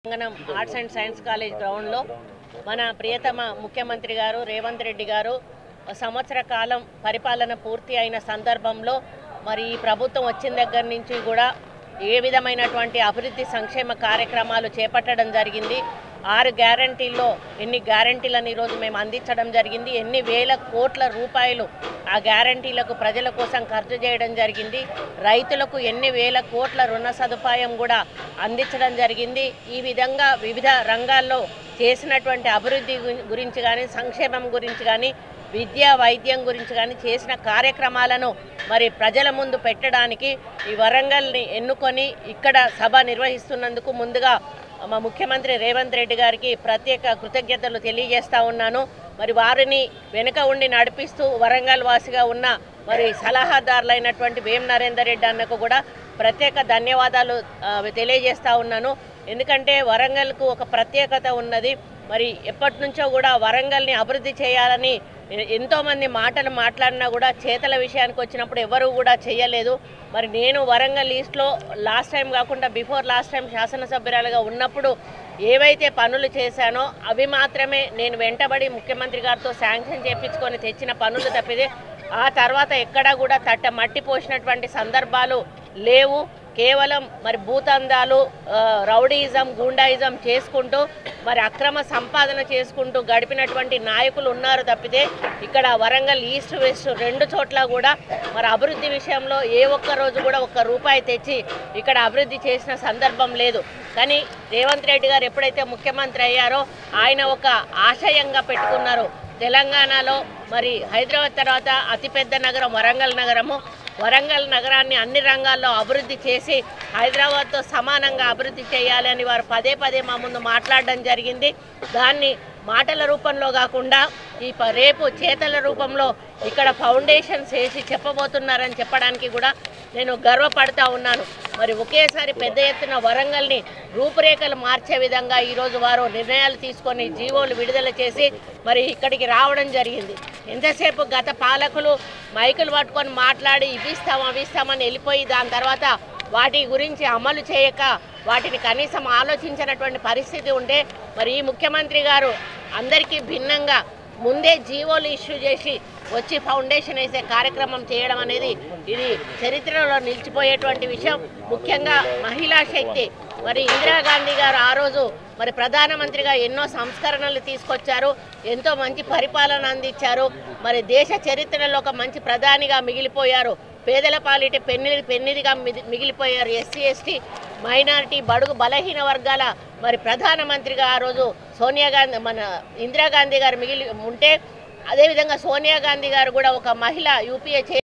Telangana arts and science college గ్రౌండ్లో మన ప్రియతమ ముఖ్యమంత్రి గారు రేవంత్ రెడ్డి గారు సంవత్సర కాలం పరిపాలన పూర్తి అయిన సందర్భంలో మరి ఈ ప్రభుత్వం వచ్చిన దగ్గర నుంచి కూడా ఏ విధమైనటువంటి అభివృద్ధి సంక్షేమ కార్యక్రమాలు చేపట్టడం జరిగింది. 6 గ్యారంటీల్లో ఎన్ని గ్యారంటీలను ఈరోజు మేము అందించడం జరిగింది, ఎన్ని వేల కోట్ల రూపాయలు ఆ గ్యారంటీలకు ప్రజల కోసం ఖర్చు చేయడం జరిగింది, రైతులకు ఎన్ని వేల కోట్ల రుణ సదుపాయం కూడా అందించడం జరిగింది. ఈ విధంగా వివిధ రంగాల్లో చేసినటువంటి అభివృద్ధి గురించి కానీ, సంక్షేమం గురించి కానీ, విద్య వైద్యం గురించి కానీ చేసిన కార్యక్రమాలను మరి ప్రజల ముందు పెట్టడానికి ఈ వరంగల్ని ఎన్నుకొని ఇక్కడ సభ నిర్వహిస్తున్నందుకు ముందుగా మా ముఖ్యమంత్రి రేవంత్ రెడ్డి గారికి ప్రత్యేక కృతజ్ఞతలు తెలియజేస్తా ఉన్నాను. మరి వారిని వెనుక ఉండి నడిపిస్తూ వరంగల్ వాసిగా ఉన్న మరి సలహాదారులైనటువంటి వేం నరేందర్ రెడ్డి అన్నకు కూడా ప్రత్యేక ధన్యవాదాలు తెలియజేస్తా ఉన్నాను. ఎందుకంటే వరంగల్కు ఒక ప్రత్యేకత ఉన్నది. మరి ఎప్పటి నుంచో కూడా వరంగల్ని అభివృద్ధి చేయాలని ఎంతోమంది మాటలు మాట్లాడినా కూడా చేతల విషయానికి వచ్చినప్పుడు ఎవరు కూడా చేయలేదు. మరి నేను వరంగల్ ఈస్ట్లో లాస్ట్ టైం కాకుండా బిఫోర్ లాస్ట్ టైం శాసనసభ్యురాలుగా ఉన్నప్పుడు ఏవైతే పనులు చేశానో అవి మాత్రమే నేను వెంటబడి ముఖ్యమంత్రి గారితో శాంక్షన్ చేయించుకొని తెచ్చిన పనులు తప్పితే ఆ తర్వాత ఎక్కడా కూడా మట్టి పోసినటువంటి సందర్భాలు లేవు. కేవలం మరి భూతందాలు, రౌడీయిజం, గూండాయిజం చేసుకుంటూ మరి అక్రమ సంపాదన చేసుకుంటూ గడిపినటువంటి నాయకులు ఉన్నారు తప్పితే ఇక్కడ వరంగల్ ఈస్ట్ వెస్ట్ 2 చోట్ల కూడా మరి అభివృద్ధి విషయంలో ఏ ఒక్క రోజు కూడా ఒక్క రూపాయి తెచ్చి ఇక్కడ అభివృద్ధి చేసిన సందర్భం లేదు. కానీ రేవంత్ రెడ్డి గారు ఎప్పుడైతే ముఖ్యమంత్రి అయ్యారో ఆయన ఒక ఆశయంగా పెట్టుకున్నారు. తెలంగాణలో మరి హైదరాబాద్ తర్వాత అతిపెద్ద నగరం వరంగల్ నగరము. వరంగల్ నగరాన్ని అన్ని రంగాల్లో అభివృద్ధి చేసి హైదరాబాద్తో సమానంగా అభివృద్ధి చేయాలి అని వారు పదే పదే మా ముందు మాట్లాడడం జరిగింది. దాన్ని మాటల రూపంలో కాకుండా ఈ రేపు చేతల రూపంలో ఇక్కడ ఫౌండేషన్స్ వేసి చెప్పబోతున్నారని చెప్పడానికి కూడా నేను గర్వపడతా ఉన్నాను. మరి ఒకేసారి పెద్ద ఎత్తున వరంగల్ని రూపురేఖలు మార్చే విధంగా ఈరోజు వారు నిర్ణయాలు తీసుకొని జీవోలు విడుదల చేసి మరి ఇక్కడికి రావడం జరిగింది. ఎంతసేపు గత పాలకులు మైకులు పట్టుకొని మాట్లాడి ఇవిస్తామని వెళ్ళిపోయి దాని తర్వాత వాటి గురించి అమలు చేయక వాటిని కనీసం ఆలోచించినటువంటి పరిస్థితి ఉంటే మరి ఈ ముఖ్యమంత్రి గారు అందరికీ భిన్నంగా ముందే జీవోలు ఇష్యూ చేసి వచ్చి ఫౌండేషన్ వేసే కార్యక్రమం చేయడం అనేది ఇది చరిత్రలో నిలిచిపోయేటువంటి విషయం. ముఖ్యంగా మహిళా శక్తి మరి ఇందిరాగాంధీ గారు ఆ రోజు మరి ప్రధానమంత్రిగా ఎన్నో సంస్కరణలు తీసుకొచ్చారు, ఎంతో మంచి పరిపాలన అందించారు. మరి దేశ చరిత్రలో ఒక మంచి ప్రధానిగా మిగిలిపోయారు. పేదల పాలిటి పెన్నిదిగా మిగిలిపోయారు. ఎస్సీ ఎస్టీ మైనారిటీ బడుగు బలహీన వర్గాల మరి ప్రధానమంత్రిగా ఆ రోజు సోనియా గాంధీ మన ఇందిరాగాంధీ గారు మిగిలి ఉంటే అదేవిధంగా సోనియా గాంధీ గారు కూడా ఒక మహిళ యూపీఏ